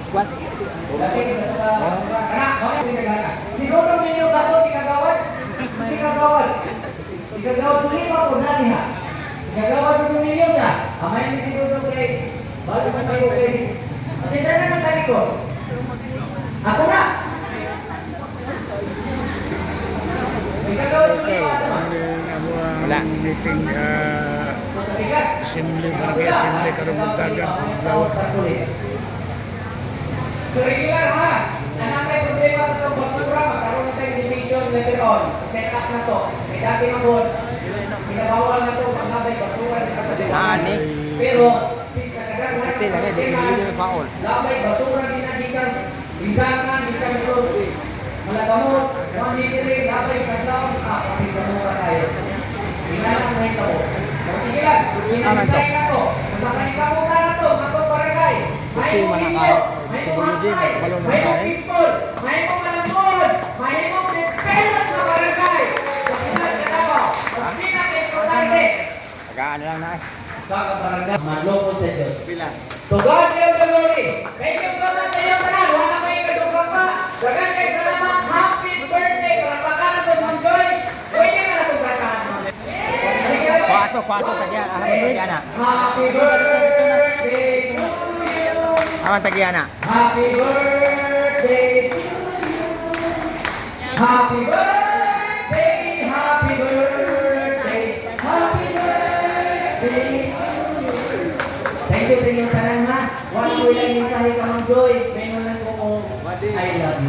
Squad. Siguro ninyo sa to, si Kagawad? Si Kagawad. Si Kagawad Sulima po na niya. Si Kagawad po ninyo sa. Amay ni siguro kay. Balik mo kayo kay. At isa na nagtali ko. Ako na. Si Kagawad Sulima sa. Wala. Meeting assembly, barangay assembly karong buntaga. So regular ha. Anak may problema sa itong basura, magkaroon na tayong decision later on. Set up na to. May dati ng board. Pinabawal na to, pangabay basura na kasaliwan. Pero, since nagkakaroon na ng sistema, labay basura din na dikas, lindangan, dikas cross, malagamot, manitiri, labay kaglaw, pati sa mura tayo. Tingnan mo ito. Sige lang, in-design na to. Masakaling kamuka na to, matong barangay. May mulinyo, may muhansay, may pistol, may malangkod, may depelas na barangay. Kasi nagkatawa, ang pinaka-importante. Tagaan lang na eh. Sa barangay, malungkot sa Diyos. Pila. To God be all the glory. Thank you so much sa iyo, tanan. Wala may kadugtong pa. Dagan kay salamat. Happy birthday. Palakpakan ako sa Joy. Pwede na na itong katahan. Kwato tagyan. Aman tagyana. Happy birthday to you. Aman tagyana. Happy birthday to you. Happy birthday. Happy birthday. Happy birthday to you. Thank you sa inyong tanan ha. One ko lang mensahe ka Ma'am Joy. Mayroon lang ko I love